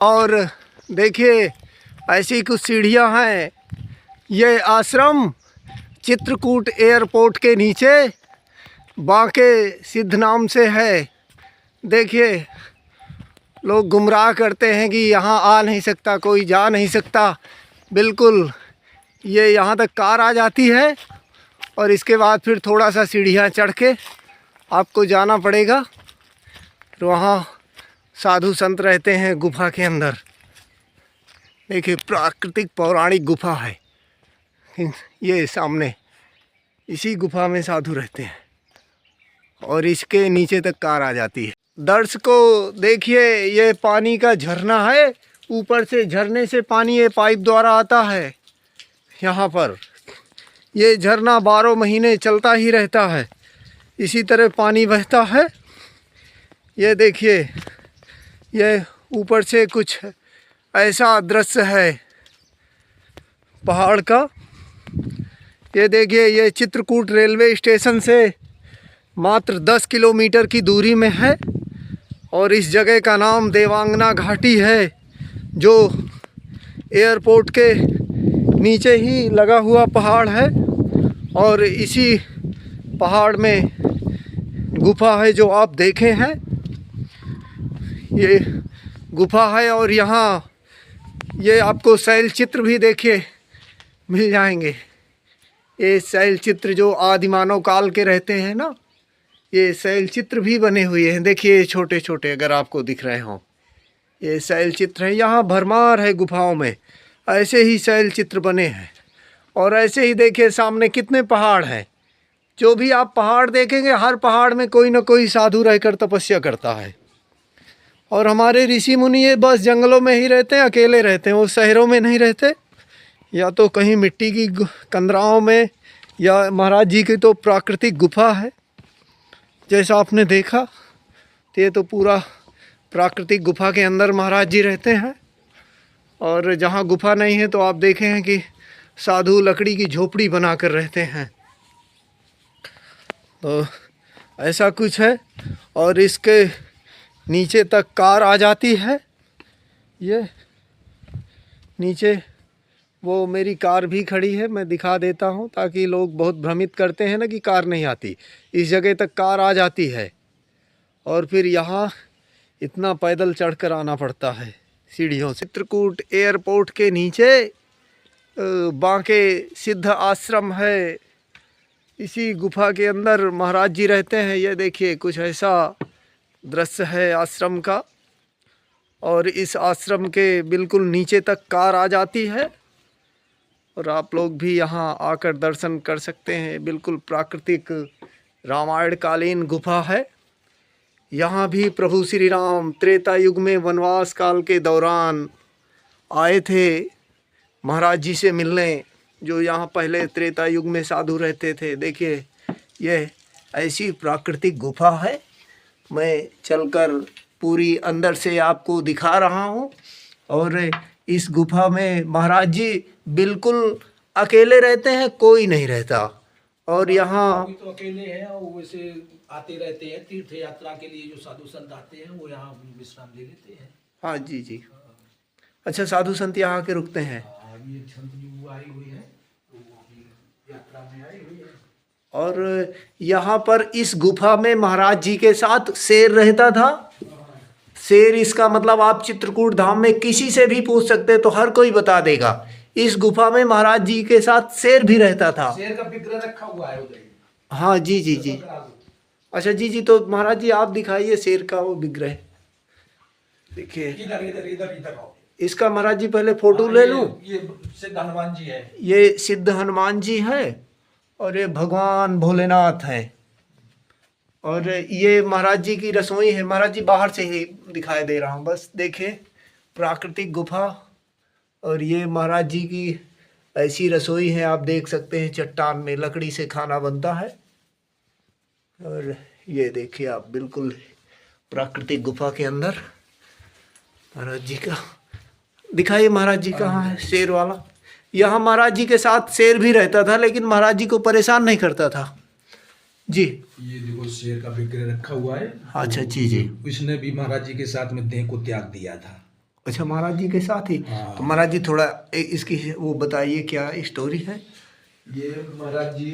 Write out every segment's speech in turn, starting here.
और देखिए ऐसी कुछ सीढ़ियाँ हैं। ये आश्रम चित्रकूट एयरपोर्ट के नीचे बांके सिद्ध नाम से है। देखिए लोग गुमराह करते हैं कि यहाँ आ नहीं सकता, कोई जा नहीं सकता। बिल्कुल ये यहाँ तक कार आ जाती है और इसके बाद फिर थोड़ा सा सीढ़ियाँ चढ़ के आपको जाना पड़ेगा। तो वहाँ साधु संत रहते हैं गुफा के अंदर। देखिए प्राकृतिक पौराणिक गुफा है ये सामने, इसी गुफा में साधु रहते हैं और इसके नीचे तक कार आ जाती है। दर्शकों देखिए ये पानी का झरना है, ऊपर से झरने से पानी ये पाइप द्वारा आता है यहाँ पर। ये झरना 12 महीने चलता ही रहता है, इसी तरह पानी बहता है। ये देखिए ये ऊपर से कुछ ऐसा दृश्य है पहाड़ का। ये देखिए ये चित्रकूट रेलवे स्टेशन से मात्र 10 किलोमीटर की दूरी में है और इस जगह का नाम देवांगना घाटी है, जो एयरपोर्ट के नीचे ही लगा हुआ पहाड़ है। और इसी पहाड़ में गुफा है जो आप देखे हैं, ये गुफा है। और यहाँ ये आपको शैल चित्र भी देखिए मिल जाएंगे। ये शैल चित्र जो आदिमानव काल के रहते हैं ना, ये शैल चित्र भी बने हुए हैं। देखिए छोटे छोटे अगर आपको दिख रहे हों, ये शैल चित्र है। यहाँ भरमार है गुफाओं में ऐसे ही शैल चित्र बने हैं। और ऐसे ही देखिए सामने कितने पहाड़ हैं। जो भी आप पहाड़ देखेंगे हर पहाड़ में कोई ना कोई साधु रहकर तपस्या करता है। और हमारे ऋषि मुनि ये बस जंगलों में ही रहते हैं, अकेले रहते हैं, वो शहरों में नहीं रहते। या तो कहीं मिट्टी की कंदराओं में, या महाराज जी की तो प्राकृतिक गुफा है जैसा आपने देखा। तो ये तो पूरा प्राकृतिक गुफा के अंदर महाराज जी रहते हैं। और जहाँ गुफा नहीं है तो आप देखे हैं कि साधु लकड़ी की झोपड़ी बना कर रहते हैं। तो ऐसा कुछ है। और इसके नीचे तक कार आ जाती है। ये नीचे वो मेरी कार भी खड़ी है, मैं दिखा देता हूँ ताकि लोग बहुत भ्रमित करते हैं ना कि कार नहीं आती। इस जगह तक कार आ जाती है और फिर यहाँ इतना पैदल चढ़कर आना पड़ता है सीढ़ियों से। चित्रकूट एयरपोर्ट के नीचे बांके सिद्ध आश्रम है, इसी गुफा के अंदर महाराज जी रहते हैं। ये देखिए कुछ ऐसा दृश्य है आश्रम का। और इस आश्रम के बिल्कुल नीचे तक कार आ जाती है और आप लोग भी यहाँ आकर दर्शन कर सकते हैं। बिल्कुल प्राकृतिक रामायण कालीन गुफा है। यहाँ भी प्रभु श्री राम त्रेता युग में वनवास काल के दौरान आए थे महाराज जी से मिलने, जो यहाँ पहले त्रेता युग में साधु रहते थे। देखिए ये ऐसी प्राकृतिक गुफा है, मैं चलकर पूरी अंदर से आपको दिखा रहा हूँ। और इस गुफा में महाराज जी बिल्कुल अकेले रहते हैं, कोई नहीं रहता। और यहाँ तो अकेले हैं और वैसे आते रहते हैं तीर्थ यात्रा के लिए। जो साधु संत आते हैं वो यहाँ विश्राम ले लेते हैं। हाँ जी जी। अच्छा साधु संत यहाँ आके रुकते हैं। ये संत जी आई हुई है तो यात्रा में आई हुई है। और यहाँ पर इस गुफा में महाराज जी के साथ शेर रहता था। शेर इसका मतलब आप चित्रकूट धाम में किसी से भी पूछ सकते हैं तो हर कोई बता देगा। इस गुफा में महाराज जी के साथ शेर भी रहता था। शेर का विग्रह रखा हुआ है उधर। हाँ जी जी जी। अच्छा जी जी, तो महाराज जी आप दिखाइए शेर का वो विग्रह। देखिए इधर इधर इधर इधर आओ। इसका महाराज जी पहले फोटो ले लूं। ये सिद्ध हनुमान जी है। ये सिद्ध हनुमान जी है और ये भगवान भोलेनाथ है। और ये महाराज जी की रसोई है। महाराज जी बाहर से ही दिखाई दे रहा हूँ बस। देखिए प्राकृतिक गुफा और ये महाराज जी की ऐसी रसोई है, आप देख सकते हैं चट्टान में लकड़ी से खाना बनता है। और ये देखिए आप बिल्कुल प्राकृतिक गुफा के अंदर महाराज जी का दिखाइए। महाराज जी कहाँ है शेर वाला? यहाँ महाराज जी के साथ शेर भी रहता था लेकिन महाराज जी को परेशान नहीं करता था जी। ये देखो शेर का विग्रह रखा हुआ है। अच्छा जी जी। इसने भी महाराज जी के साथ में देह को त्याग दिया था। अच्छा, महाराज जी के साथ ही। हाँ। तो महाराज जी थोड़ा इसकी वो बताइए क्या स्टोरी है। ये महाराज जी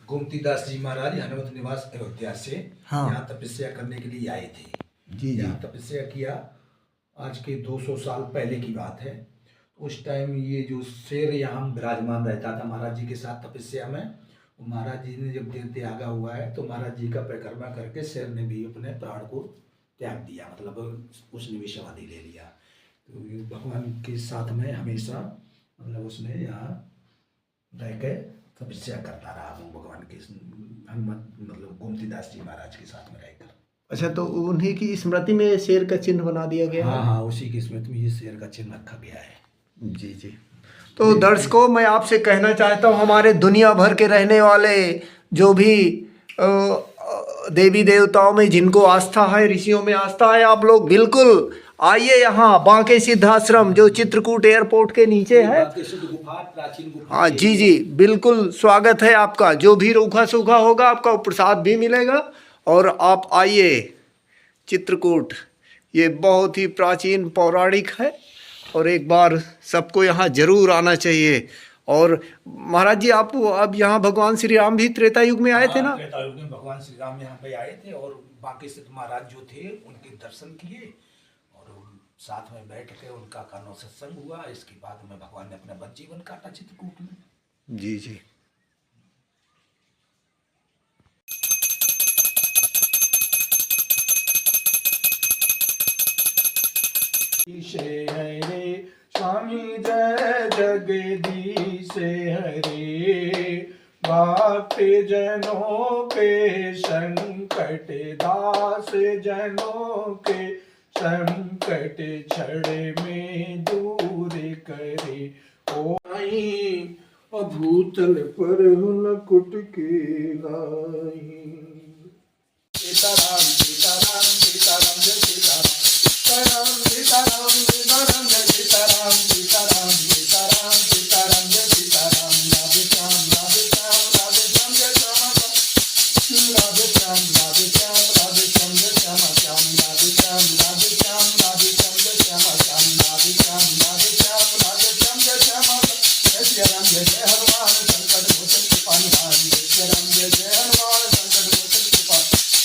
गोमती दास जी महाराज हनुमत निवास अयोध्या से हाँ। यहाँ तपस्या करने के लिए आए थे। जी जी। यहाँ तपस्या किया, आज के 200 साल पहले की बात है। उस टाइम ये जो शेर यहाँ विराजमान रहता था महाराज जी के साथ तपस्या में, महाराज जी ने जब देह त्यागा हुआ है तो महाराज जी का परिक्रमा करके शेर ने भी अपने प्राण को त्याग दिया, मतलब उसने भी समाधि ले लिया। तो ये भगवान के साथ में हमेशा मतलब उसने यहाँ रह के तपस्या करता रहा भगवान के हनुमत मतलब गोमती दास जी महाराज के साथ में रहकर। अच्छा, तो उन्हीं की स्मृति में शेर का चिन्ह बना दिया गया है। हाँ हाँ, उसी की स्मृति में ये शेर का चिन्ह रखा गया है। जी जी। तो दर्शकों, मैं आपसे कहना चाहता हूँ, हमारे दुनिया भर के रहने वाले जो भी देवी देवताओं में जिनको आस्था है, ऋषियों में आस्था है, आप लोग बिल्कुल आइए यहाँ बांके सिद्धाश्रम जो चित्रकूट एयरपोर्ट के नीचे है। प्राचीन गुफा। हाँ जी जी, बिल्कुल स्वागत है आपका। जो भी रूखा सूखा होगा आपका प्रसाद भी मिलेगा। और आप आइए चित्रकूट, ये बहुत ही प्राचीन पौराणिक है और एक बार सबको यहाँ जरूर आना चाहिए। और महाराज जी, आप अब यहाँ भगवान श्री राम भी त्रेता युग में आए थे ना? त्रेता युग में भगवान श्री राम यहाँ पे आए थे और बाकी सिद्ध महाराज जो थे उनके दर्शन किए और साथ में बैठ के उनका कानो सत्संग हुआ। इसके बाद में भगवान ने अपना जीवन काटा चित्रकूट में। जी जी। हरे स्वामी जय जगदीश हरे, भक्त जनों के संकट दास जनों के संकट क्षण में दूर करे। ओ भूतल पर हुन कुट के नाही। सीताराम सीताराम सीताराम जय सीताराम, सीताराम सीताराम सीताराम जय सीताराम, सीताराम सीताराम सीताराम जय सीताराम। राधे श्याम राधे श्याम राधे श्याम जय श्यामा श्याम, राधे श्याम राधे श्याम राधे श्याम जय श्यामा श्याम, राधे श्याम राधे श्याम राधे श्याम जय श्यामा श्याम, राधे श्याम राधे श्याम राधे श्याम जय श्यामा श्याम। जय श्री राम जय जय हनुमान संकट मोचन कृपा निधान, जय श्री राम जय जय हनुमान संकट मोचन कृपा,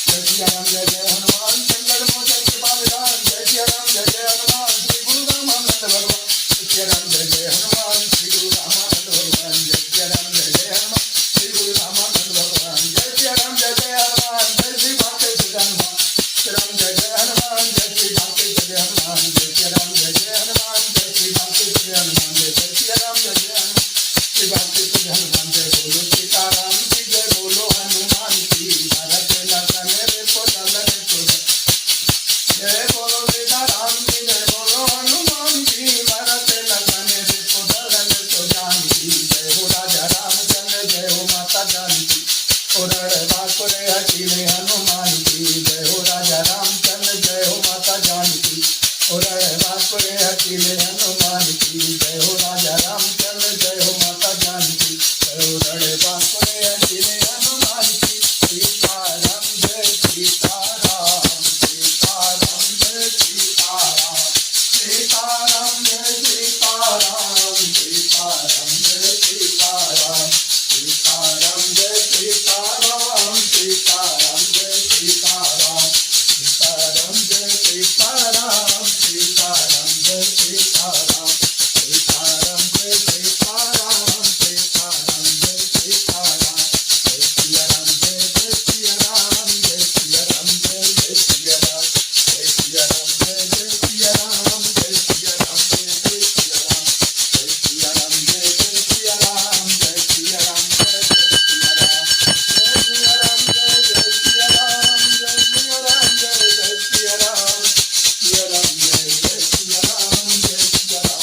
जय श्री राम जय जय हनुमान संकट मोचन कृपा निधान, जय श्री राम जय जय हनुमान श्री गुरु रामानंद भगवान, जय श्री राम जय जय हनुमान श्री गुरु रामानंद भगवान, जय श्री राम जय जय हनुमान श्री गुरु रामानंद भगवान, जय श्री राम जय जय हनुमान जय श्री भाके जय हनुमान, श्री राम जय जय हनुमान जय श्री भाके जय हनुमान, जय श्री राम जय जय हनुमान जय श्री भाके जय हनुमान, जय श्री राम जय जय हनुमान श्री भाके जय हनुमान। जय बोलो सीताराम की जय बोलो हनुमान की, भरत लखन रे को दलन को जय बोलो सीताराम की जय बोलो हनुमान की, भरत लखन रे को दलन को जानकी। जय हो राजा रामचंद्र जय हो माता जानकी, और बाकुरे हकीले हनुमान की। जय हो राजा रामचंद्र जय हो माता जानकी, और बाकुरे हकीले हनुमान की। जय हो राजा रामचंद्र जय हो माता जानकी, जय हो बाकुरे हकीले हनुमान की। सीताराम जय सीताराम, सीताराम जय सीताराम, सीताराम जय सीताराम, सीताराम जय सीताराम, सीताराम जय सीताराम, सीताराम जय सीताराम, सीताराम जय सीताराम, सीताराम जय सीताराम, सीताराम जय सीताराम, सीताराम जय सीताराम, जय श्री राम जय श्री राम, जय श्री राम जय श्री राम, जय श्री राम जय श्री राम, जय श्री राम जय श्री राम, जय श्री राम जय श्री राम, जय श्री राम जय श्री राम, जय श्री राम जय श्री राम, जय श्री राम जय श्री राम, श्री राम जय श्री राम, जय श्री राम, जय श्री राम।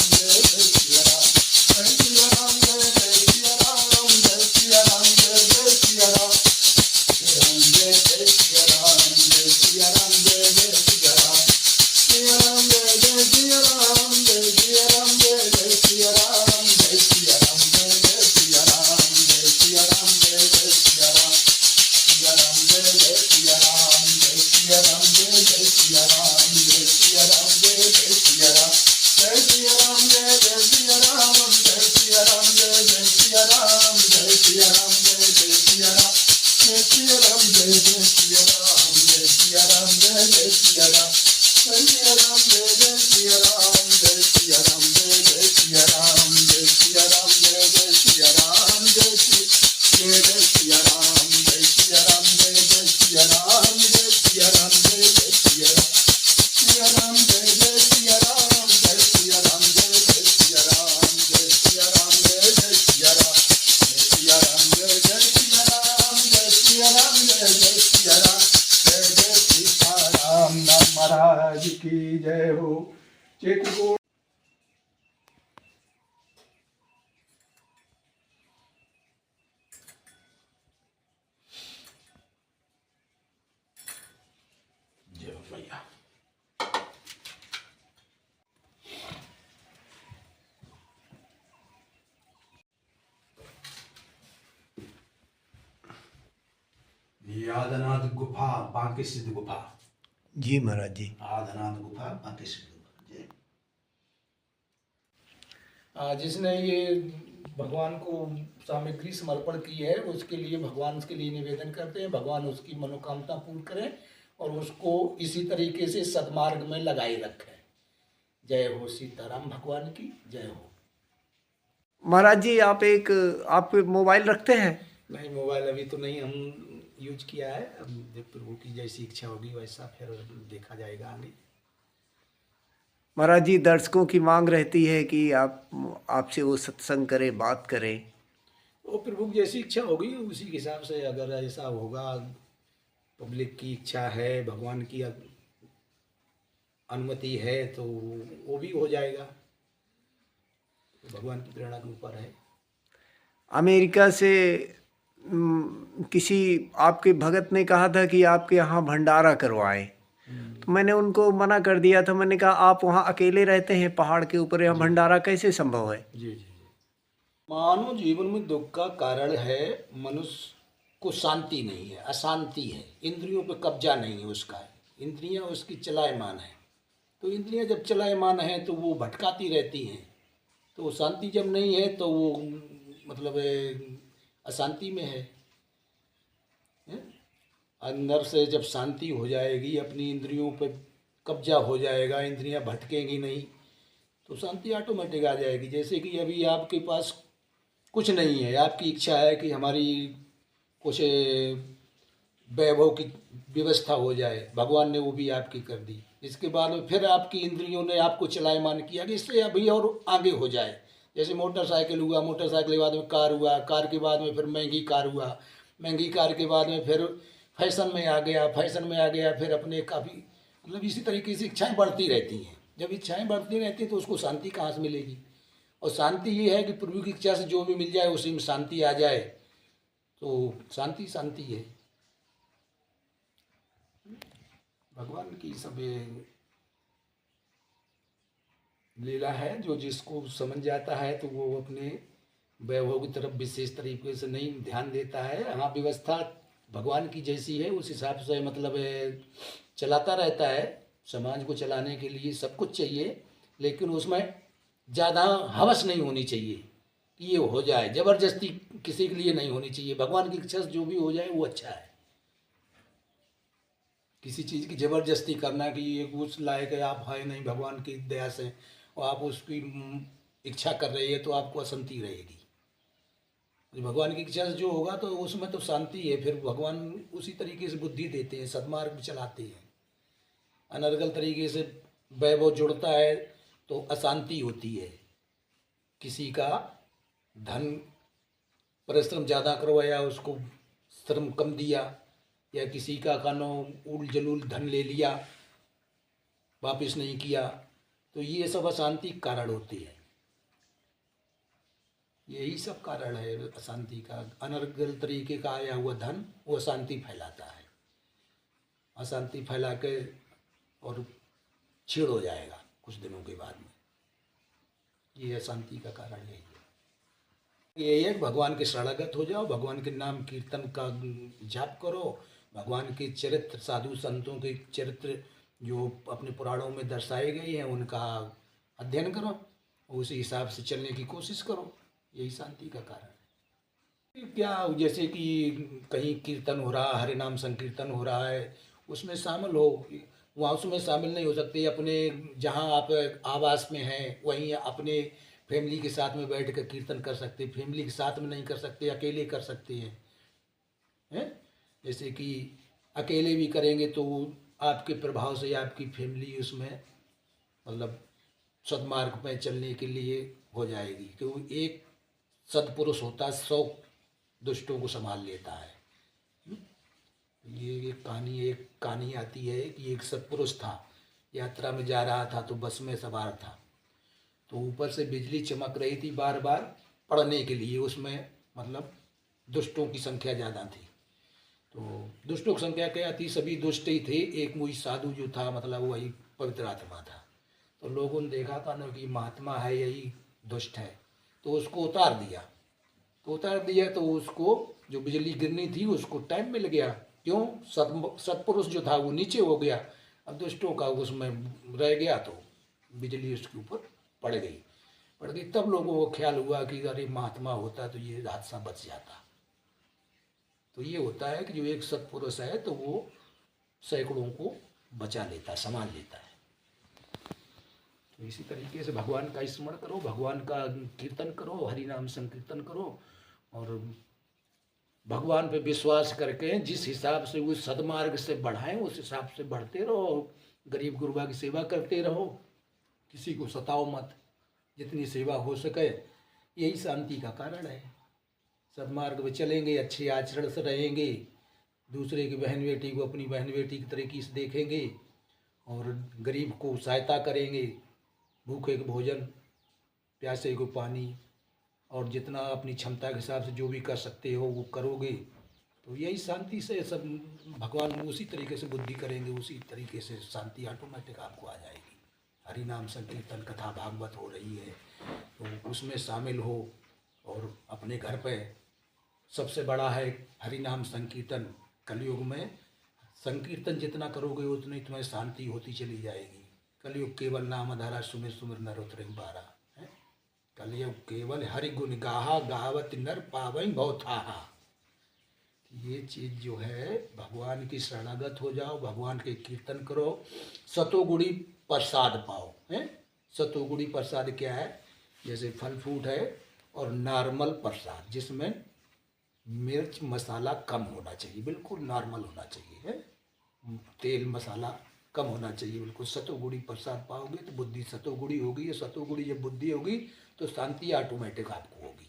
जय हो। चित्रकूट जय हो मैया। ये आदिनाथ गुफा, बांके सिद्ध गुफा। जी महाराज जी। आदिनाथ गुफा, बांके सिद्ध गुफा। जय। जिसने ये भगवान को सामग्री समर्पण की है उसके लिए भगवान उसके लिए निवेदन करते हैं, भगवान उसकी मनोकामना पूर्ण करें और उसको इसी तरीके से सदमार्ग में लगाए रखें। जय हो सीताराम भगवान की जय हो। महाराज जी आप मोबाइल रखते हैं? नहीं, मोबाइल अभी तो नहीं हम यूज किया है। अब जब प्रभु की जैसी इच्छा होगी वैसा फिर देखा जाएगा आगे। महाराज जी, दर्शकों की मांग रहती है कि आपसे वो सत्संग करें, बात करें। वो प्रभु की जैसी इच्छा होगी उसी के हिसाब से, अगर ऐसा होगा, पब्लिक की इच्छा है, भगवान की अनुमति है तो वो भी हो जाएगा। तो भगवान की प्रेरणा के ऊपर है। अमेरिका से किसी आपके भगत ने कहा था कि आपके यहाँ भंडारा करवाएं, तो मैंने उनको मना कर दिया था। मैंने कहा आप वहाँ अकेले रहते हैं पहाड़ के ऊपर, यहाँ भंडारा कैसे संभव है? जी जी। मानव जीवन में दुख का कारण है मनुष्य को शांति नहीं है, अशांति है, इंद्रियों पे कब्जा नहीं है उसका। इंद्रियां उसकी चलायमान है, तो इंद्रियां जब चलायमान है तो वो भटकाती रहती हैं। तो शांति जब नहीं है तो वो मतलब अशांति में है। अंदर से जब शांति हो जाएगी, अपनी इंद्रियों पे कब्जा हो जाएगा, इंद्रियां भटकेंगी नहीं, तो शांति ऑटोमेटिक आ जाएगी। जैसे कि अभी आपके पास कुछ नहीं है, आपकी इच्छा है कि हमारी कुछ वैभव की व्यवस्था हो जाए, भगवान ने वो भी आपकी कर दी। इसके बाद में फिर आपकी इंद्रियों ने आपको चलायमान किया कि इससे अभी और आगे हो जाए। जैसे मोटरसाइकिल हुआ, मोटरसाइकिल के बाद में कार हुआ, कार के बाद में फिर महंगी कार हुआ, महंगी कार के बाद में फिर फैशन में आ गया, फैशन में आ गया, फिर अपने काफ़ी मतलब इसी तरीके से इच्छाएं बढ़ती रहती हैं। जब इच्छाएं बढ़ती रहती हैं तो उसको शांति कहाँ से मिलेगी? और शांति ये है कि प्रभु की इच्छा से जो भी मिल जाए उसी में शांति आ जाए, तो शांति शांति है। भगवान की सब लीला है, जो जिसको समझ जाता है तो वो अपने वैभव की तरफ विशेष तरीके से नहीं ध्यान देता है। हाँ, व्यवस्था भगवान की जैसी है उस हिसाब से मतलब चलाता रहता है। समाज को चलाने के लिए सब कुछ चाहिए, लेकिन उसमें ज़्यादा हवस नहीं होनी चाहिए कि ये हो जाए, ज़बरदस्ती किसी के लिए नहीं होनी चाहिए। भगवान की इच्छा से जो भी हो जाए वो अच्छा है। किसी चीज़ की ज़बरदस्ती करना कि ये उस लायक है, आप है नहीं भगवान की दया से, और आप उसकी इच्छा कर रही है तो आपको अशांति रहेगी। भगवान की इच्छा से जो होगा तो उसमें तो शांति है। फिर भगवान उसी तरीके से बुद्धि देते हैं, सदमार्ग में चलाते हैं। अनर्गल तरीके से वैभव जुड़ता है तो अशांति होती है। किसी का धन परिश्रम ज़्यादा करवाया, उसको श्रम कम दिया, या किसी का कानो उल जलूल धन ले लिया, वापस नहीं किया, तो ये सब अशांति कारण होती है। यही सब कारण है अशांति का। अनर्गल तरीके का आया हुआ धन वो अशांति फैलाता है। अशांति फैला के और छीड़ हो जाएगा कुछ दिनों के बाद में। ये अशांति का कारण यही है। यही है, भगवान के शरणागत हो जाओ, भगवान के नाम कीर्तन का जाप करो, भगवान के चरित्र, साधु संतों के चरित्र जो अपने पुराणों में दर्शाए गए हैं उनका अध्ययन करो, उसी हिसाब से चलने की कोशिश करो। यही शांति का कारण है। क्या जैसे कि कहीं कीर्तन हो रहा, हरे नाम संकीर्तन हो रहा है, उसमें शामिल हो, वहाँ उसमें शामिल नहीं हो सकते। अपने जहाँ आप आवास में हैं वहीं अपने फैमिली के साथ में बैठ कर कीर्तन कर सकते, फैमिली के साथ में नहीं कर सकते, अकेले कर सकते हैं। जैसे कि अकेले भी करेंगे तो आपके प्रभाव से आपकी फैमिली उसमें मतलब सदमार्ग में चलने के लिए हो जाएगी। क्योंकि एक सदपुरुष होता है 100 दुष्टों को संभाल लेता है। ये एक कहानी आती है कि एक सत्पुरुष था, यात्रा में जा रहा था तो बस में सवार था, तो ऊपर से बिजली चमक रही थी बार बार पड़ने के लिए। उसमें मतलब दुष्टों की संख्या ज़्यादा थी। तो दुष्टों की संख्या क्या थी, सभी दुष्ट ही थे। एक मुझ साधु जो था मतलब वही पवित्र आत्मा था। तो लोगों ने देखा था ना कि महात्मा है यही दुष्ट है, तो उसको उतार दिया। तो उसको जो बिजली गिरनी थी उसको टाइम मिल गया। क्यों, सत्पुरुष जो था वो नीचे हो गया, अब दुष्टों का उसमें रह गया, तो बिजली उसके ऊपर पड़ गई। तब लोगों को ख्याल हुआ कि अरे महात्मा होता तो ये हादसा बच जाता। तो ये होता है कि जो एक सत्पुरुष है तो वो सैकड़ों को बचा लेता है, संभाल लेता है। तो इसी तरीके से भगवान का स्मरण करो, भगवान का कीर्तन करो, हरि नाम संकीर्तन करो, और भगवान पे विश्वास करके जिस हिसाब से वो सदमार्ग से बढ़ाएं उस हिसाब से बढ़ते रहो। गरीब गुरबा की सेवा करते रहो, किसी को सताओ मत, जितनी सेवा हो सके, यही शांति का कारण है। सदमार्ग में चलेंगे, अच्छे आचरण से रहेंगे, दूसरे की बहन बेटी को अपनी बहन बेटी की तरीके से देखेंगे, और गरीब को सहायता करेंगे, भूखे को भोजन, प्यासे को पानी, और जितना अपनी क्षमता के हिसाब से जो भी कर सकते हो वो करोगे, तो यही शांति से सब भगवान उसी तरीके से बुद्धि करेंगे, उसी तरीके से शांति ऑटोमेटिक आपको आ जाएगी। हरि नाम संकीर्तन कथा भागवत हो रही है तो उसमें शामिल हो, और अपने घर पे सबसे बड़ा है हरि नाम संकीर्तन। कलयुग में संकीर्तन जितना करोगे उतनी तुम्हें शांति होती चली जाएगी। कलयुग केवल नाम आधारा सुमिर सुमिर नरोत्तम बारा है। कलयुग केवल हरि गुण गाहा गावत नर पावई भवथाहा। ये चीज़ जो है, भगवान की शरणागत हो जाओ, भगवान के कीर्तन करो, सतोगुणी प्रसाद पाओ है। सतोगुणी प्रसाद क्या है, जैसे फल फ्रूट है, और नॉर्मल प्रसाद जिसमें मिर्च मसाला कम होना चाहिए, बिल्कुल नॉर्मल होना चाहिए है, तेल मसाला कम होना चाहिए, बिल्कुल सतोगुणी प्रसाद पाओगे तो बुद्धि सतोगुणी होगी। ये सतोगुणी जब बुद्धि होगी तो शांति ऑटोमेटिक आपको होगी।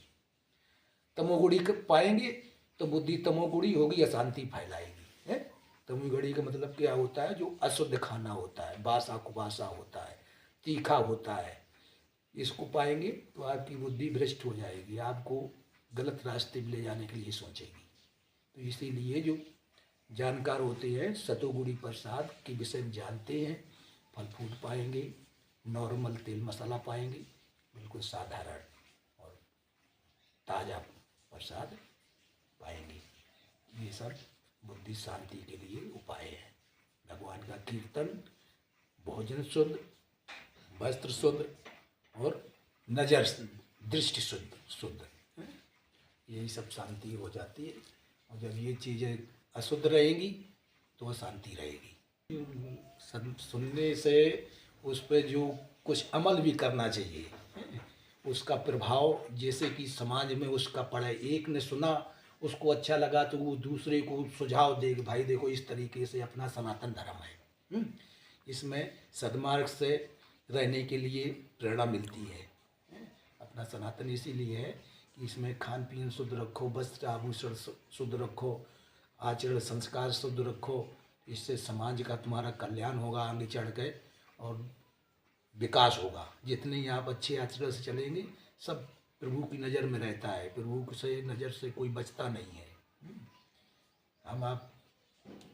तमोगुणी पाएंगे तो बुद्धि तमोगुणी होगी, अशांति फैलाएगी है। तमोगुणी का मतलब क्या होता है, जो अशुद्ध खाना होता है, बासा कुबासा होता है, तीखा होता है, इसको पाएंगे तो आपकी बुद्धि भ्रष्ट हो जाएगी, आपको गलत रास्ते में ले जाने के लिए सोचेगी। तो इसीलिए जो जानकार होते हैं सतोगुणी प्रसाद के विषय में जानते हैं, फल फूल पाएंगे, नॉर्मल तेल मसाला पाएंगे, बिल्कुल साधारण और ताज़ा प्रसाद पाएंगे। ये सब बुद्धि शांति के लिए उपाय है। भगवान का कीर्तन, भोजन शुद्ध, वस्त्र शुद्ध, और नजर दृष्टि शुद्ध, यही सब शांति हो जाती है। और जब ये चीज़ें अशुद्ध रहेंगी तो अशांति रहेगी। सुनने से उस पर जो कुछ अमल भी करना चाहिए, उसका प्रभाव जैसे कि समाज में उसका पड़े। एक ने सुना, उसको अच्छा लगा तो वो दूसरे को सुझाव दे कि भाई देखो इस तरीके से अपना सनातन धर्म है। इसमें सद्मार्ग से रहने के लिए प्रेरणा मिलती है। अपना सनातन इसीलिए है कि इसमें खान पीन शुद्ध रखो, वस्त्र आभूषण शुद्ध रखो, आचरण संस्कार शुद्ध रखो। इससे समाज का तुम्हारा कल्याण होगा आगे चढ़ के, और विकास होगा। जितने आप अच्छे आचरण से चलेंगे सब प्रभु की नज़र में रहता है। प्रभु से नज़र से कोई बचता नहीं है। हम आप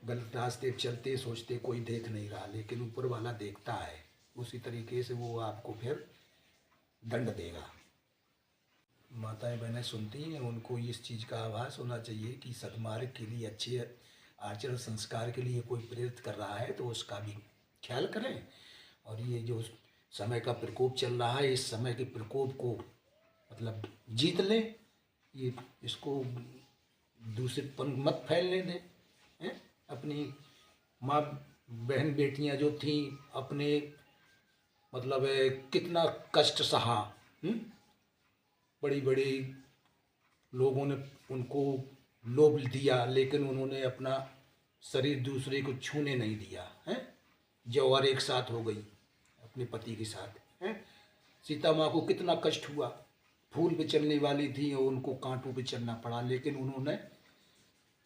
गलत रास्ते चलते सोचते कोई देख नहीं रहा, लेकिन ऊपर वाला देखता है। उसी तरीके से वो आपको फिर दंड देगा। माताएं बहनें सुनती हैं, उनको इस चीज़ का आभास होना चाहिए कि सद्मार्ग के लिए, अच्छे आचरण संस्कार के लिए कोई प्रेरित कर रहा है तो उसका भी ख्याल करें। और ये जो समय का प्रकोप चल रहा है, इस समय के प्रकोप को मतलब जीत लें। ये इसको दूसरेपन मत फैलने दें हैं। अपनी माँ बहन बेटियां जो थीं, अपने मतलब कितना कष्ट सहा, बड़ी बड़ी लोगों ने उनको लोभ दिया, लेकिन उन्होंने अपना शरीर दूसरे को छूने नहीं दिया है। जौहर एक साथ हो गई अपने पति के साथ है। सीता माँ को कितना कष्ट हुआ, फूल पे चलने वाली थी और उनको कांटों पे चलना पड़ा, लेकिन उन्होंने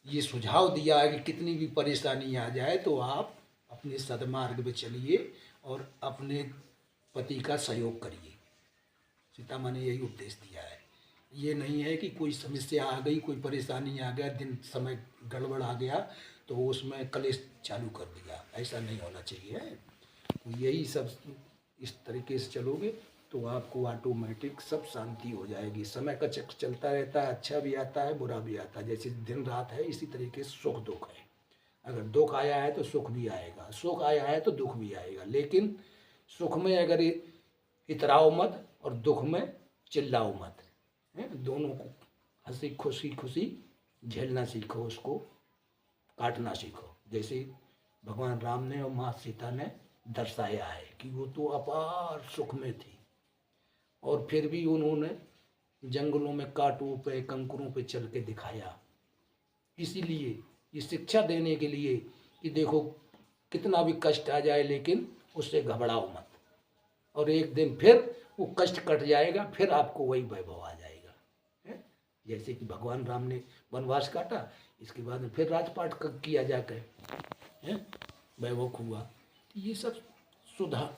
ये सुझाव दिया है कि कितनी भी परेशानी आ जाए तो आप अपने सद्मार्ग पे चलिए और अपने पति का सहयोग करिए। सीता माँ ने यही उपदेश दिया है। ये नहीं है कि कोई समस्या आ गई, कोई परेशानी आ गया, दिन समय गड़बड़ आ गया तो उसमें कलेश चालू कर दिया, ऐसा नहीं होना चाहिए। तो यही सब इस तरीके से चलोगे तो आपको ऑटोमेटिक सब शांति हो जाएगी। समय का चक्र चलता रहता है, अच्छा भी आता है, बुरा भी आता है। जैसे दिन रात है, इसी तरीके से सुख दुख है। अगर दुख आया है तो सुख भी आएगा, सुख आया है तो दुख भी आएगा। लेकिन सुख में अगर इतराओ मत और दुख में चिल्लाओ मत, दोनों को हंसी खुशी खुशी झेलना सीखो, उसको काटना सीखो। जैसे भगवान राम ने और माँ सीता ने दर्शाया है कि वो तो अपार सुख में थी और फिर भी उन्होंने जंगलों में कांटों पे कंकरों पे चल के दिखाया। इसीलिए ये शिक्षा देने के लिए कि देखो कितना भी कष्ट आ जाए लेकिन उससे घबराओ मत, और एक दिन फिर वो कष्ट कट जाएगा, फिर आपको वही वैभव आ जाएगा। है? जैसे कि भगवान राम ने वनवास काटा, इसके बाद में फिर राजपाट किया जाकर वैभव हुआ। ये सब सुधार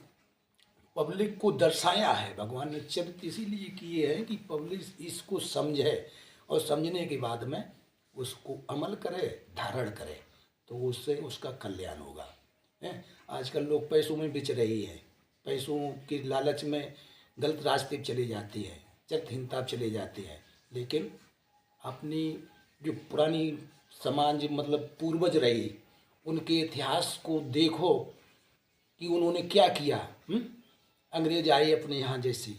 पब्लिक को दर्शाया है भगवान ने। चरित्र इसीलिए किए हैं कि पब्लिक इसको समझे और समझने के बाद में उसको अमल करे, धारण करे, तो उससे उसका कल्याण होगा। आजकल लोग पैसों में बिच रही हैं, पैसों के लालच में गलत रास्ते पर चले जाते हैं, चरित्रहीनता पर चले जाते हैं। लेकिन अपनी जो पुरानी समाज मतलब पूर्वज रही, उनके इतिहास को देखो कि उन्होंने क्या किया। अंग्रेज आए अपने यहाँ, जैसे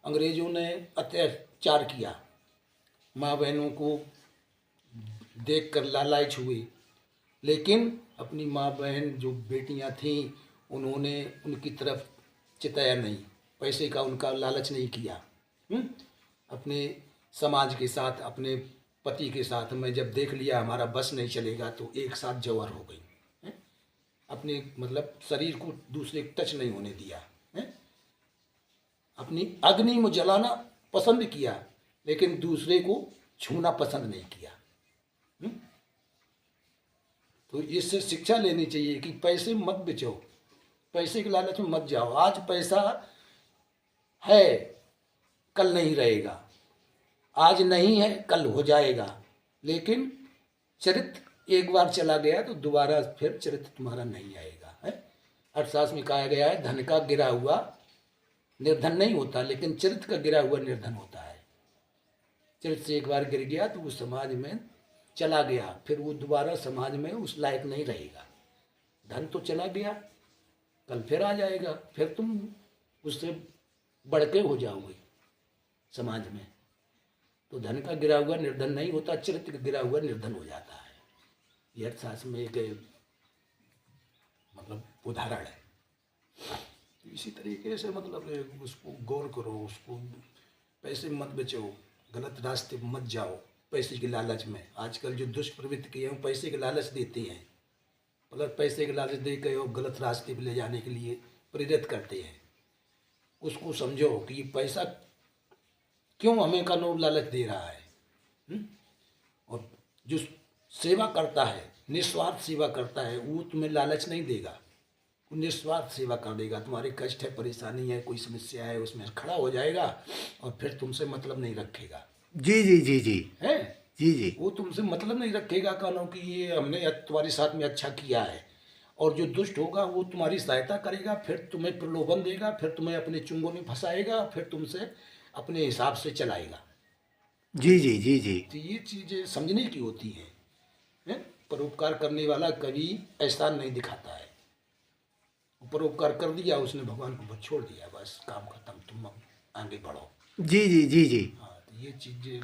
अंग्रेजों ने अत्याचार किया, माँ बहनों को देखकर लालायित हुए, लेकिन अपनी माँ बहन जो बेटियां थीं उन्होंने उनकी तरफ चिताया नहीं, पैसे का उनका लालच नहीं किया। अपने समाज के साथ, अपने पति के साथ में जब देख लिया हमारा बस नहीं चलेगा तो एक साथ जवार हो गई। अपने मतलब शरीर को दूसरे टच नहीं होने दिया, अपनी अग्नि में जलाना पसंद किया लेकिन दूसरे को छूना पसंद नहीं किया। तो इससे शिक्षा लेनी चाहिए कि पैसे मत बेचो, पैसे के लालच में मत जाओ। आज पैसा है कल नहीं रहेगा, आज नहीं है कल हो जाएगा, लेकिन चरित्र एक बार चला गया तो दोबारा फिर चरित्र तुम्हारा नहीं आएगा। अर्थशास्त्र में कहा गया है धन का गिरा हुआ निर्धन नहीं होता, लेकिन चरित्र का गिरा हुआ निर्धन होता है। चरित्र से एक बार गिर गया तो वो समाज में चला गया, फिर वो दोबारा समाज में उस लायक नहीं रहेगा। धन तो चला गया, कल फिर आ जाएगा, फिर तुम उससे बढ़ के हो जाओगे समाज में। तो धन का गिरा हुआ निर्धन नहीं होता, चरित्र का गिरा हुआ निर्धन हो जाता है। यह अर्थशास्त्र में एक मतलब उदाहरण है। तो इसी तरीके से मतलब उसको गौर करो, उसको पैसे मत बेचो, गलत रास्ते मत जाओ पैसे के लालच में। आजकल जो दुष्प्रवृत्ति हैं वो पैसे के लालच देते हैं, मतलब पैसे के लालच दे के वो गलत रास्ते पर ले जाने के लिए प्रेरित करते हैं। उसको समझो कि ये पैसा क्यों हमें कानून लालच दे रहा है। और जो सेवा करता है, निस्वार्थ सेवा करता है, वो तुम्हें लालच नहीं देगा, वो निस्वार्थ सेवा कर देगा। तुम्हारे कष्ट है, परेशानी है, कोई समस्या है, उसमें खड़ा हो जाएगा और फिर तुमसे मतलब नहीं रखेगा। जी जी जी जी है जी जी वो तुमसे मतलब नहीं रखेगा, कानों कि ये हमने तुम्हारे साथ में अच्छा किया है। और जो दुष्ट होगा वो तुम्हारी सहायता करेगा, फिर तुम्हें प्रलोभन देगा, फिर तुम्हें अपने चुंगों में फंसाएगा, फिर तुमसे अपने हिसाब से चलाएगा। जी जी जी जी तो ये चीज़ें समझने की होती हैं। परोपकार करने वाला कभी एहसान नहीं दिखाता है। परोपकार कर दिया उसने, भगवान को बस छोड़ दिया, बस काम खत्म, तुम आगे बढ़ो। जी जी जी जी हाँ, तो ये चीज़ें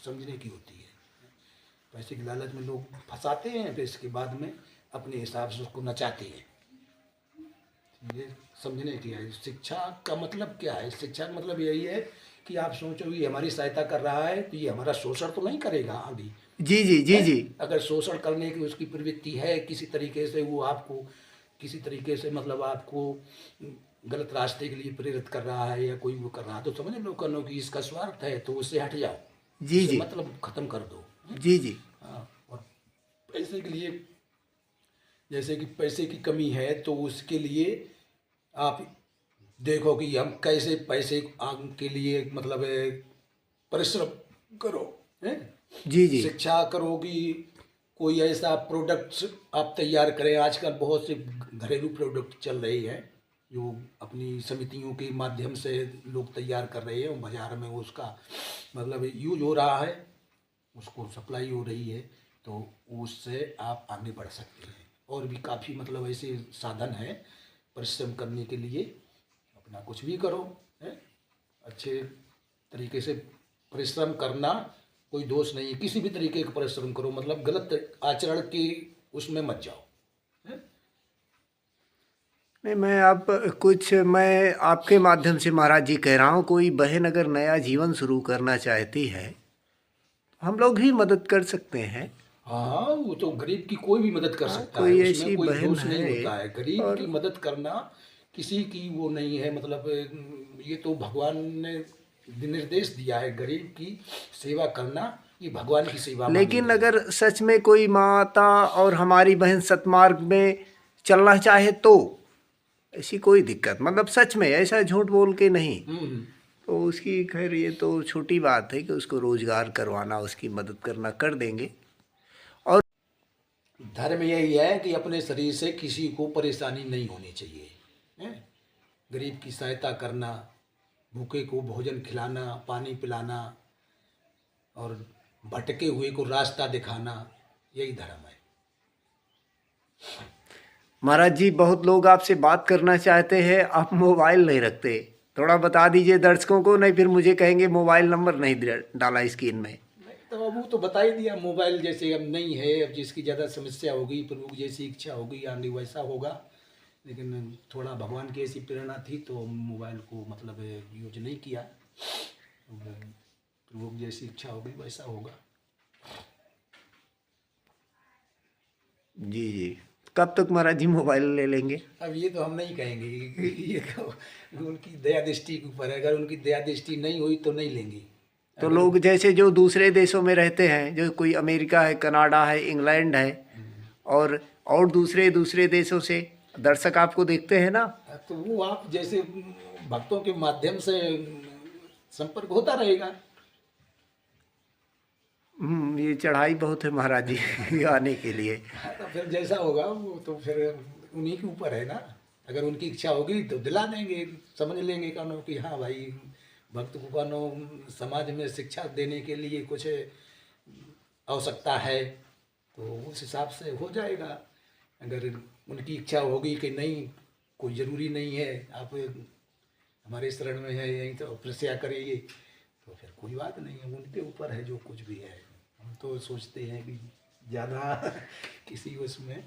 समझने की होती है। पैसे के लालच में लोग फंसाते हैं, फिर इसके बाद में अपने हिसाब से उसको नचाते हैं। ये समझने की है। शिक्षा का मतलब क्या है? शिक्षा का मतलब यही है कि आप सोचो ये हमारी सहायता कर रहा है तो ये हमारा शोषण तो नहीं करेगा अभी। जी जी जी जी अगर शोषण करने की उसकी प्रवृत्ति है किसी तरीके से, वो आपको किसी तरीके से मतलब आपको गलत रास्ते के लिए प्रेरित कर रहा है या कोई वो कर रहा है, तो समझ लो करो कि इसका स्वार्थ है, तो उससे हट जाओ। जी उससे जी मतलब खत्म कर दो। जी जी हाँ, और पैसे के लिए, जैसे कि पैसे की कमी है तो उसके लिए आप देखो कि हम कैसे पैसे के लिए मतलब परिश्रम करो, हैं? जी जी। शिक्षा करोगी, कोई ऐसा प्रोडक्ट्स आप तैयार करें। आजकल बहुत से घरेलू प्रोडक्ट चल रहे हैं जो अपनी समितियों के माध्यम से लोग तैयार कर रहे हैं और बाज़ार में उसका मतलब यूज हो रहा है, उसको सप्लाई हो रही है, तो उससे आप आगे बढ़ सकते हैं। और भी काफ़ी मतलब ऐसे साधन हैं परिश्रम करने के लिए। अपना कुछ भी करो, है अच्छे तरीके से परिश्रम करना कोई दोष नहीं है। किसी भी तरीके का परिश्रम करो, मतलब गलत आचरण की उसमें मत जाओ, है? नहीं, मैं आपके माध्यम से महाराज जी कह रहा हूँ, कोई बहन अगर नया जीवन शुरू करना चाहती है, हम लोग भी मदद कर सकते हैं। हाँ, वो तो गरीब की कोई भी मदद कर सकता है, कोई उसमें ऐसी कोई बहन दोष नहीं है होता है। गरीब की और मदद करना किसी की वो नहीं है, मतलब ये तो भगवान ने निर्देश दिया है। गरीब की सेवा करना ये भगवान की सेवा मानी लेकिन गई है। अगर सच में कोई माता और हमारी बहन सतमार्ग में चलना चाहे तो ऐसी कोई दिक्कत, मतलब सच में ऐसा झूठ बोल के नहीं, हम्म। तो उसकी खैर ये तो छोटी बात है कि उसको रोजगार करवाना, उसकी मदद करना कर देंगे। और धर्म यही है कि अपने शरीर से किसी को परेशानी नहीं होनी चाहिए, हैं? गरीब की सहायता करना, भूखे को भोजन खिलाना, पानी पिलाना और भटके हुए को रास्ता दिखाना, यही धर्म है। महाराज जी, बहुत लोग आपसे बात करना चाहते हैं, आप मोबाइल नहीं रखते, थोड़ा बता दीजिए दर्शकों को, नहीं फिर मुझे कहेंगे मोबाइल नंबर नहीं डाला स्क्रीन में। नहीं तो अब वो तो बता ही दिया, मोबाइल जैसे अब नहीं है। अब जिसकी ज़्यादा समस्या होगी, प्रभु जैसी इच्छा होगी आगे वैसा होगा। लेकिन थोड़ा भगवान की ऐसी प्रेरणा थी तो मोबाइल को मतलब यूज नहीं किया। प्रभु जैसी इच्छा होगी वैसा होगा। जी जी। कब तक महाराज जी मोबाइल ले लेंगे? अब ये तो हम नहीं कहेंगे, ये तो उनकी दया दृष्टि के ऊपर है। अगर उनकी दया दृष्टि नहीं हुई तो नहीं लेंगे। तो अगर लोग जैसे जो दूसरे देशों में रहते हैं, जो कोई अमेरिका है, कनाडा है, इंग्लैंड है, और दूसरे दूसरे देशों से दर्शक आपको देखते हैं ना, तो वो आप जैसे भक्तों के माध्यम से संपर्क होता रहेगा। ये चढ़ाई बहुत है महाराज जी आने के लिए। हाँ, तो फिर जैसा होगा वो तो फिर उन्हीं के ऊपर है ना। अगर उनकी इच्छा होगी तो दिला देंगे, समझ लेंगे कानों कि हाँ भाई भक्त को कानों समाज में शिक्षा देने के लिए कुछ आवश्यकता है, तो उस हिसाब से हो जाएगा। अगर उनकी इच्छा होगी कि नहीं कोई ज़रूरी नहीं है, आप हमारे शरण में है यहीं तो तपस्या करेंगे, तो फिर कोई बात नहीं है, उनके ऊपर है जो कुछ भी है। हम तो सोचते हैं कि ज़्यादा किसी उसमें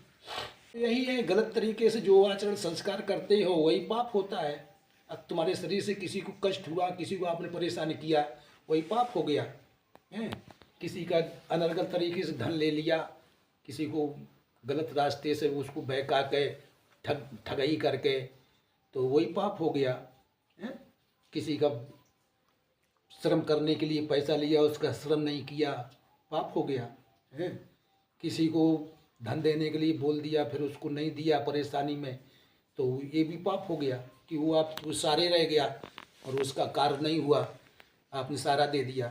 यही है, गलत तरीके से जो आचरण संस्कार करते हो वही पाप होता है। अब तुम्हारे शरीर से किसी को कष्ट हुआ, किसी को आपने परेशान किया, वही पाप हो गया है। किसी का अनर्गल तरीके से धन ले लिया, किसी को गलत रास्ते से उसको बहका के ठगाई करके, तो वही पाप हो गया है। किसी का श्रम करने के लिए पैसा लिया, उसका श्रम नहीं किया, पाप हो गया है। किसी को धन देने के लिए बोल दिया, फिर उसको नहीं दिया परेशानी में, तो ये भी पाप हो गया कि वो आप सारे रह गया और उसका कार्य नहीं हुआ, आपने सारा दे दिया।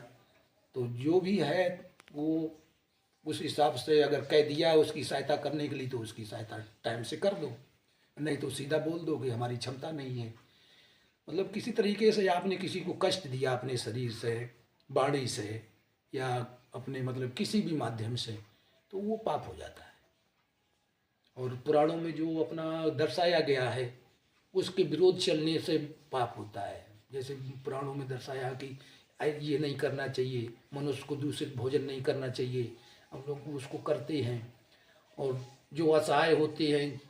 तो जो भी है वो उस हिसाब से अगर कह दिया उसकी सहायता करने के लिए, तो उसकी सहायता टाइम से कर दो, नहीं तो सीधा बोल दो कि हमारी क्षमता नहीं है। मतलब किसी तरीके से आपने किसी को कष्ट दिया अपने शरीर से, वाणी से, या अपने मतलब किसी भी माध्यम से, तो वो पाप हो जाता है। और पुराणों में जो अपना दर्शाया गया है उसके विरोध चलने से पाप होता है। जैसे पुराणों में दर्शाया कि ये नहीं करना चाहिए, मनुष्य को दूषित भोजन नहीं करना चाहिए, हम लोग उसको करते हैं। और जो असहाय होते हैं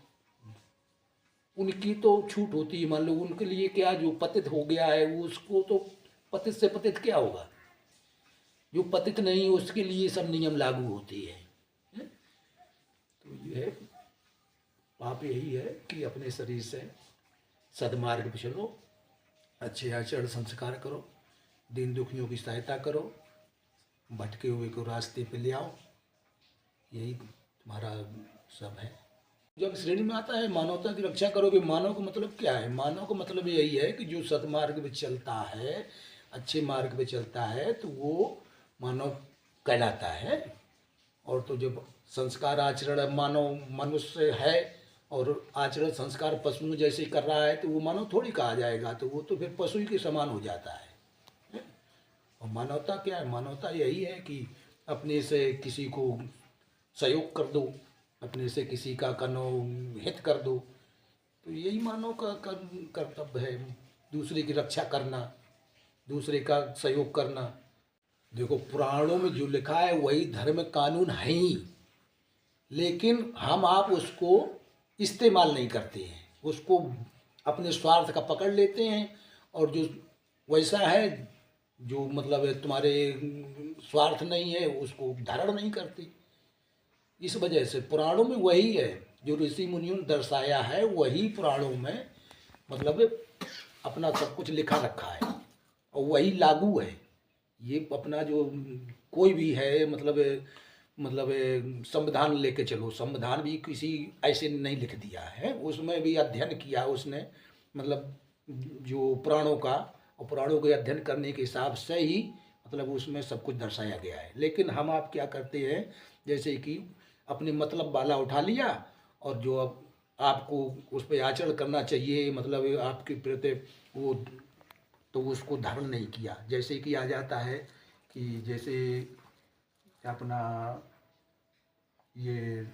उनकी तो छूट होती है, मान लो उनके लिए क्या, जो पतित हो गया है वो उसको तो पतित से पतित क्या होगा, जो पतित नहीं उसके लिए सब नियम लागू होते हैं। तो ये है पाप, यही है कि अपने शरीर से सदमार्ग पे चलो, अच्छे आचरण संस्कार करो, दीन दुखियों की सहायता करो, भटके हुए को रास्ते पे ले आओ, यही तुम्हारा सब है। जब श्रेणी में आता है मानवता की रक्षा करोगे, मानव का मतलब क्या है? मानव का मतलब यही है कि जो सतमार्ग पे चलता है, अच्छे मार्ग पे चलता है, तो वो मानव कहलाता है। और तो जब संस्कार आचरण मानव मनुष्य है और आचरण संस्कार पशु जैसे कर रहा है, तो वो मानव थोड़ी कहा जाएगा, तो वो तो फिर पशु ही के समान हो जाता है। और मानवता क्या है? मानवता यही है कि अपने से किसी को सहयोग कर दो, अपने से किसी का कनो हित कर दो, तो यही मानव का कर्तव्य है। दूसरे की रक्षा करना, दूसरे का सहयोग करना। देखो पुराणों में जो लिखा है वही धर्म कानून है ही, लेकिन हम आप उसको इस्तेमाल नहीं करते हैं, उसको अपने स्वार्थ का पकड़ लेते हैं। और जो वैसा है जो मतलब है तुम्हारे स्वार्थ नहीं है, उसको धारण नहीं करते। इस वजह से पुराणों में वही है जो ऋषि मुनियों ने दर्शाया है, वही पुराणों में मतलब अपना सब कुछ लिखा रखा है और वही लागू है। ये अपना जो कोई भी है मतलब संविधान लेके चलो, संविधान भी किसी ऐसे नहीं लिख दिया है, उसमें भी अध्ययन किया उसने, मतलब जो पुराणों का, और पुराणों के अध्ययन करने के हिसाब से ही मतलब उसमें सब कुछ दर्शाया गया है। लेकिन हम आप क्या करते हैं, जैसे कि अपने मतलब वाला उठा लिया और जो अब आपको उस पर आचरण करना चाहिए मतलब आपके प्रति वो, तो उसको धारण नहीं किया। जैसे कि आ जाता है कि जैसे अपना ये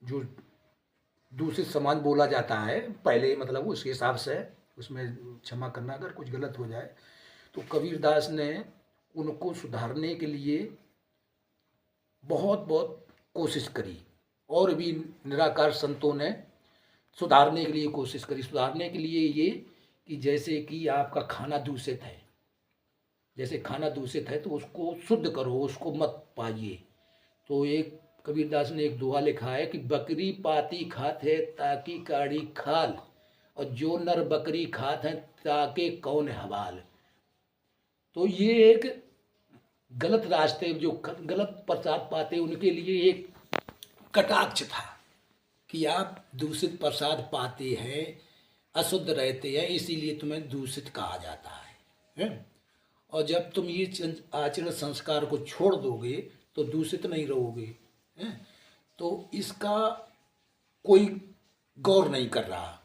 जो दूसरे समाज बोला जाता है पहले, मतलब उसके हिसाब से उसमें क्षमा करना अगर कुछ गलत हो जाए, तो कबीरदास ने उनको सुधारने के लिए बहुत बहुत कोशिश करी, और भी निराकार संतों ने सुधारने के लिए कोशिश करी। सुधारने के लिए ये कि जैसे कि आपका खाना दूषित है, जैसे खाना दूषित है तो उसको शुद्ध करो, उसको मत पाइए। तो एक कबीरदास ने एक दोहा लिखा है कि बकरी पाती खात है ताकि काढ़ी खाल, और जो नर बकरी खात है ताके कौन हवाल। तो ये एक गलत रास्ते जो गलत प्रसाद पाते उनके लिए एक कटाक्ष था कि आप दूषित प्रसाद पाते हैं, अशुद्ध रहते हैं, इसीलिए तुम्हें दूषित कहा जाता है? और जब तुम ये आचरण संस्कार को छोड़ दोगे तो दूषित नहीं रहोगे, हैं? तो इसका कोई गौर नहीं कर रहा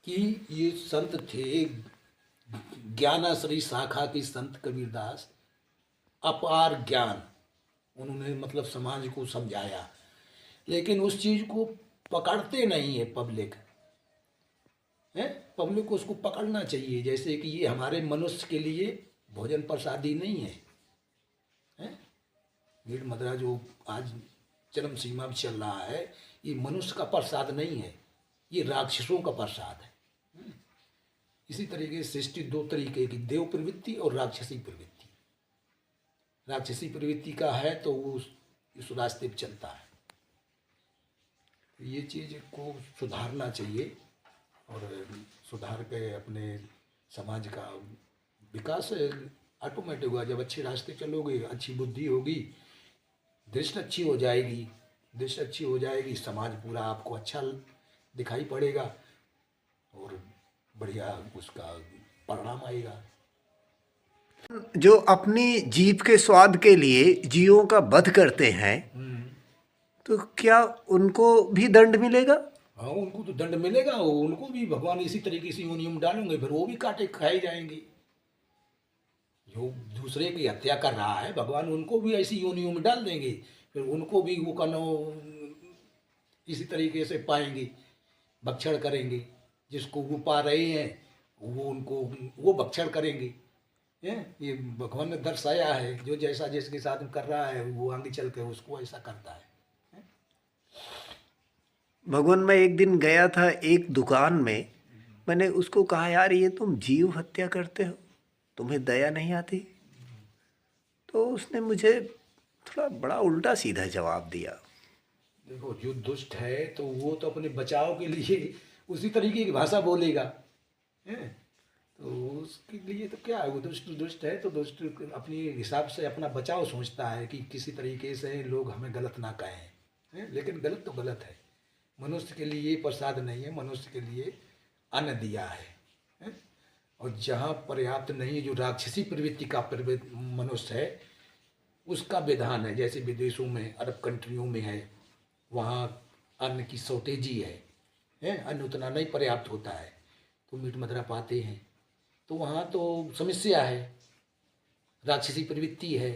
कि ये संत थे ज्ञानाश्रयी शाखा के संत कबीरदास, अपार ज्ञान उन्होंने मतलब समाज को समझाया, लेकिन उस चीज़ को पकड़ते नहीं है पब्लिक, है? पब्लिक को उसको पकड़ना चाहिए। जैसे कि ये हमारे मनुष्य के लिए भोजन प्रसादी नहीं है, हैं? मीट मदिरा जो आज चरम सीमा में चल रहा है, ये मनुष्य का प्रसाद नहीं है, ये राक्षसों का प्रसाद है। इसी तरीके से सृष्टि दो तरीके की, देव प्रवृत्ति और राक्षसी प्रवृत्ति। राक्षसी प्रवृत्ति का है तो वो उस रास्ते पर चलता है। ये चीज़ को सुधारना चाहिए और सुधार के अपने समाज का विकास ऑटोमेटिक होगा। जब अच्छे रास्ते चलोगे, अच्छी बुद्धि होगी, दृष्टि अच्छी हो जाएगी, दृष्टि अच्छी हो जाएगी, समाज पूरा आपको अच्छा दिखाई पड़ेगा और बढ़िया उसका परिणाम आएगा। जो अपनी जीभ के स्वाद के लिए जीवों का वध करते हैं, तो क्या उनको भी दंड मिलेगा? हाँ, उनको तो दंड मिलेगा, उनको भी भगवान इसी तरीके से नियम डालेंगे, फिर वो भी काटे खाए जाएंगे। जो दूसरे की हत्या कर रहा है भगवान उनको भी ऐसी योनियों में डाल देंगे, फिर उनको भी वो कनो इसी तरीके से पाएंगे, भक्षण करेंगे। जिसको वो पा रहे हैं वो उनको वो भक्षण करेंगे। ये भगवान ने दर्शाया है, जो जैसा जिसके साथ कर रहा है वो आगे चल के उसको ऐसा करता है। भगवान, मैं एक दिन गया था एक दुकान में, मैंने उसको कहा यार ये तुम जीव हत्या करते हो, तुम्हें दया नहीं आती? तो उसने मुझे थोड़ा बड़ा उल्टा सीधा जवाब दिया। देखो, जो दुष्ट है तो वो तो अपने बचाव के लिए उसी तरीके की भाषा बोलेगा, है? तो उसके लिए तो क्या है, वो दुष्ट है तो दुष्ट अपने हिसाब से अपना बचाव सोचता है कि किसी तरीके से लोग हमें गलत ना कहें, लेकिन गलत तो गलत है। मनुष्य के लिए प्रसाद नहीं है, मनुष्य के लिए अन्न दिया है? और जहाँ पर्याप्त नहीं, जो राक्षसी प्रवृत्ति का मनुष्य है उसका विधान है, जैसे विदेशों में, अरब कंट्रियों में है, वहाँ अन्न की शॉर्टेजी है, अन्न उतना नहीं पर्याप्त होता है, तो मीट मदिरा पाते हैं, तो वहाँ तो समस्या है, राक्षसी प्रवृत्ति है,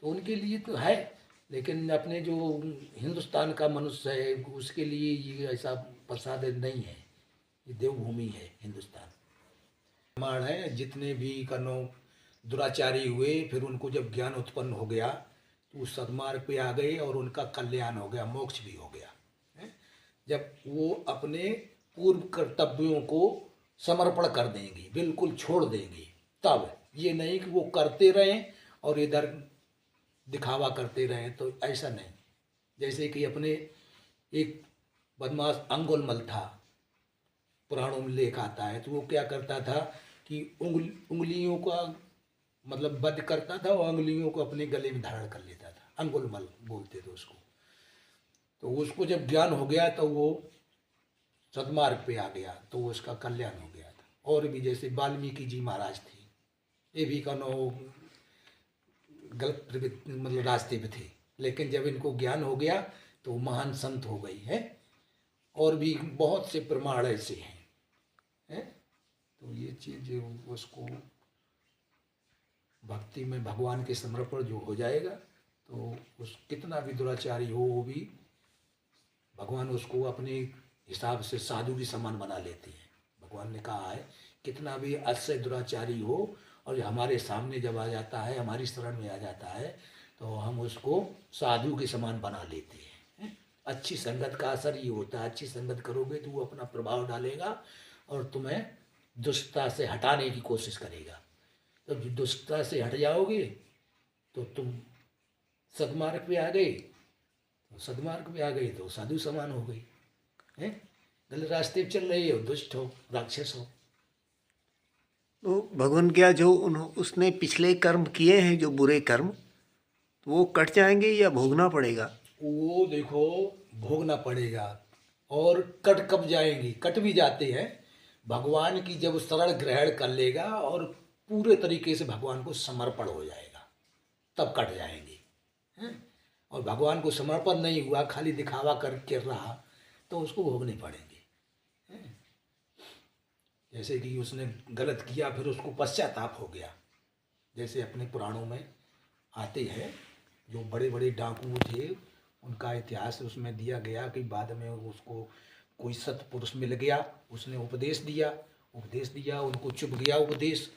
तो उनके लिए तो है। लेकिन अपने जो हिंदुस्तान का मनुष्य है उसके लिए ये ऐसा प्रसाद नहीं है, ये देवभूमि है हिंदुस्तान। प्रमाण है, जितने भी कनो दुराचारी हुए, फिर उनको जब ज्ञान उत्पन्न हो गया तो वो सद्मार्ग पे आ गए और उनका कल्याण हो गया, मोक्ष भी हो गया है? जब वो अपने पूर्व कर्तव्यों को समर्पण कर देंगे, बिल्कुल छोड़ देंगे, तब। ये नहीं कि वो करते रहें और इधर दिखावा करते रहें, तो ऐसा नहीं। जैसे कि अपने एक बदमाश अंगुलमल था, पुराणों में लेख आता है, तो वो क्या करता था कि उंगलियों का मतलब वध करता था और उंगलियों को अपने गले में धारण कर लेता था, अंगुलमल बोलते थे उसको। तो उसको जब ज्ञान हो गया तो वो सद्मार्ग पे आ गया, तो उसका कल्याण हो गया था। और भी जैसे वाल्मीकि जी महाराज थे, ये भी कनो गलत मतलब रास्ते पे थे, लेकिन जब इनको ज्ञान हो गया तो महान संत हो गई है। और भी बहुत से प्रमाण ऐसे हैं। तो ये चीज़ उसको भक्ति में भगवान के समर्पण जो हो जाएगा, तो उस कितना भी दुराचारी हो वो भी भगवान उसको अपने हिसाब से साधु के समान बना लेते हैं। भगवान ने कहा है कितना भी अस्य दुराचारी हो और हमारे सामने जब आ जाता है, हमारी शरण में आ जाता है, तो हम उसको साधु के समान बना लेते हैं। अच्छी संगत का असर ये होता है, अच्छी संगत करोगे तो वो अपना प्रभाव डालेगा और तुम्हें दुष्टता से हटाने की कोशिश करेगा। तो दुष्टता से हट जाओगे तो तुम सद्मार्ग पे आ गए, तो सद्मार्ग पे आ गए तो साधु समान हो गई है। गलत रास्ते पे चल रहे हो, दुष्ट हो, राक्षस हो। तो भगवान क्या जो उसने पिछले कर्म किए हैं, जो बुरे कर्म, तो वो कट जाएंगे या भोगना पड़ेगा? वो देखो भोगना पड़ेगा। और कट कब जाएंगी, कट भी जाते हैं। भगवान की जब शरण ग्रहण कर लेगा और पूरे तरीके से भगवान को समर्पण हो जाएगा, तब कट जाएंगे हैं? और भगवान को समर्पण नहीं हुआ, खाली दिखावा करके रहा, तो उसको भोगने पड़ेंगे हैं? जैसे कि उसने गलत किया, फिर उसको पश्चाताप हो गया। जैसे अपने पुराणों में आते हैं, जो बड़े बड़े डाकू थे उनका इतिहास उसमें दिया गया कि बाद में उसको कोई सत्पुरुष मिल गया, उसने उपदेश दिया, उनको चुप गया उपदेश,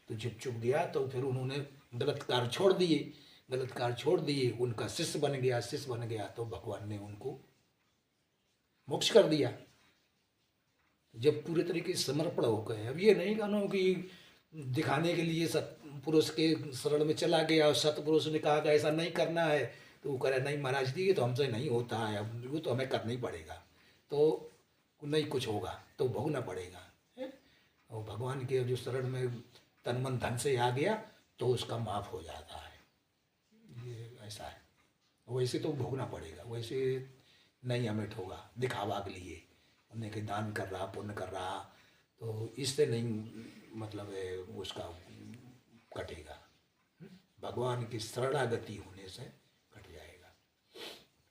तो जब चुप गया तो फिर उन्होंने गलत कार्य छोड़ दिए, उनका शिष्य बन गया, तो भगवान ने उनको मोक्ष कर दिया जब पूरे तरीके से समर्पण हो गए। अब ये नहीं कहना कि दिखाने के लिए सत्पुरुष के शरण में चला गया और सत्पुरुष ने कहा कि ऐसा नहीं करना है, तो वो कह रहा नहीं महाराज जी, ये तो हमसे नहीं होता है, अब वो तो हमें करना ही पड़ेगा, तो नहीं कुछ होगा तो भोगना पड़ेगा है? और भगवान के जो शरण में तन मन धन से आ गया तो उसका माफ हो जाता है। ये ऐसा है, वैसे तो भोगना पड़ेगा, वैसे नहीं अमिट होगा दिखावा के लिए, उन्हें के दान कर रहा, पुण्य कर रहा, तो इससे नहीं मतलब है उसका कटेगा। भगवान की शरणागति होने से कट जाएगा।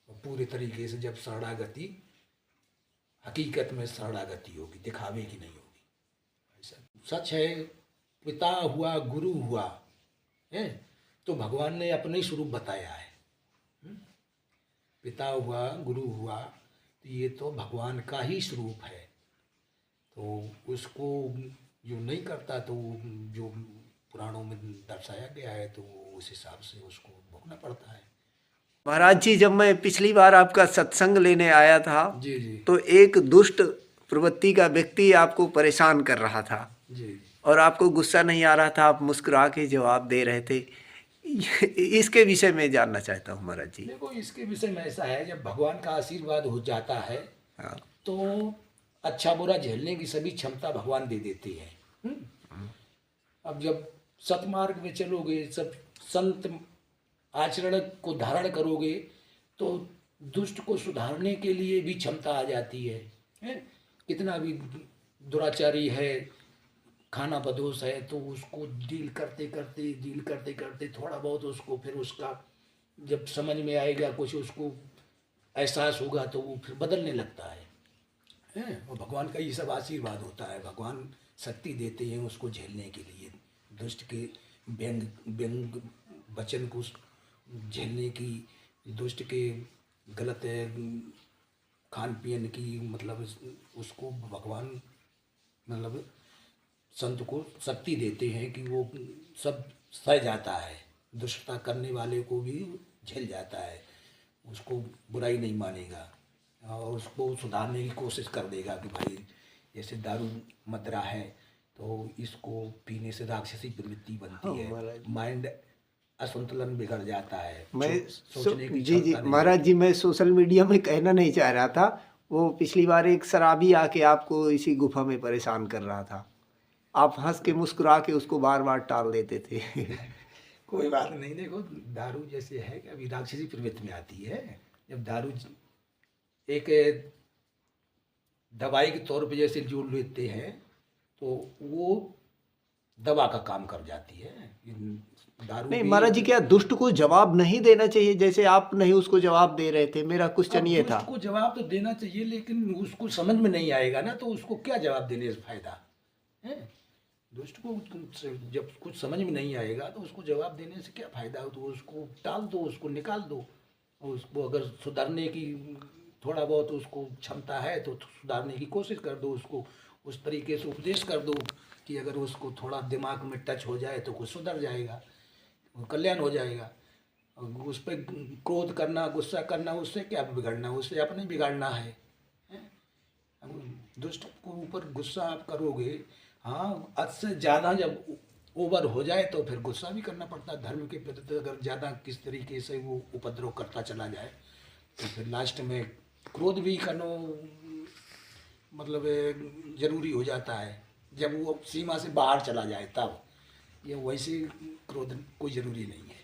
और पूरे तरीके से जब शरणागति हकीकत में शरणागति होगी, दिखावे की नहीं होगी। ऐसा सच है, पिता हुआ गुरु हुआ है, तो भगवान ने अपने ही स्वरूप बताया है। पिता हुआ गुरु हुआ, तो ये तो भगवान का ही स्वरूप है, तो उसको जो नहीं करता तो जो पुराणों में दर्शाया गया है, तो उस हिसाब से उसको भोगना पड़ता है। महाराज जी, जब मैं पिछली बार आपका सत्संग लेने आया था जी जी तो एक दुष्ट प्रवृत्ति का व्यक्ति आपको परेशान कर रहा था जी। और आपको गुस्सा नहीं आ रहा था, आप मुस्कुरा के जवाब दे रहे थे। इसके विषय में जानना चाहता हूँ महाराज जी। देखो, इसके विषय में ऐसा है, जब भगवान का आशीर्वाद हो जाता है हाँ। तो अच्छा बुरा झेलने की सभी क्षमता भगवान दे देती है। अब जब सतमार्ग में चलोगे, सब संत आचरण को धारण करोगे, तो दुष्ट को सुधारने के लिए भी क्षमता आ जाती है? कितना भी दुराचारी है, खाना बदोश है, तो उसको डील करते करते थोड़ा बहुत उसको फिर उसका जब समझ में आएगा, कुछ उसको एहसास होगा, तो वो फिर बदलने लगता है। और भगवान का ये सब आशीर्वाद होता है। भगवान शक्ति देते हैं उसको झेलने के लिए, दुष्ट के व्यंग वचन को झेलने की, दुष्ट के गलत खान पीन की, मतलब उसको भगवान मतलब संत को शक्ति देते हैं कि वो सब सह जाता है, दुष्टता करने वाले को भी झेल जाता है, उसको बुराई नहीं मानेगा और उसको सुधारने की कोशिश कर देगा कि भाई जैसे दारू मदरा है तो इसको पीने से राक्षसी प्रवृत्ति बनती है, माइंड असंतुलन बिगड़ जाता है, सोचने की जी क्षमता नहीं महाराज जी, मैं सोशल मीडिया में कहना नहीं चाह रहा था। वो पिछली बार एक शराबी आके आपको इसी गुफा में परेशान कर रहा था, आप हंस के मुस्कुरा के उसको बार बार टाल देते थे। कोई बात नहीं। देखो, दारू जैसे है कि अभी राक्षसी प्रवृत्ति में आती है। जब दारू एक दवाई के तौर पे जैसे जो लेते हैं तो वो दवा का काम कर जाती है। दारू नहीं भी- महाराज जी, क्या दुष्ट को जवाब नहीं देना चाहिए? जैसे आप नहीं उसको जवाब दे रहे थे, मेरा क्वेश्चन ये था। उसको जवाब तो देना चाहिए, लेकिन उसको समझ में नहीं आएगा ना, तो उसको क्या जवाब देने से फायदा है? दुष्ट को जब कुछ समझ में नहीं आएगा तो उसको जवाब देने से क्या फायदा हो? तो उसको टाल दो, उसको निकाल दो। और उसको अगर सुधारने की थोड़ा बहुत उसको क्षमता है तो सुधारने की कोशिश कर दो, उसको उस तरीके से उपदेश कर दो कि अगर उसको थोड़ा दिमाग में टच हो जाए तो कुछ सुधर जाएगा, कल्याण हो जाएगा। और उस पर क्रोध करना, गुस्सा करना, उससे क्या बिगड़ना? उससे अपने बिगाड़ना है। दुष्ट को ऊपर गुस्सा आप करोगे, हाँ, हद से ज़्यादा जब ओवर हो जाए तो फिर गुस्सा भी करना पड़ता है। धर्म के प्रति अगर ज़्यादा किस तरीके से वो उपद्रव करता चला जाए तो फिर लास्ट में क्रोध भी करना मतलब ज़रूरी हो जाता है। जब वो सीमा से बाहर चला जाए तब, ये वैसे क्रोध कोई ज़रूरी नहीं है।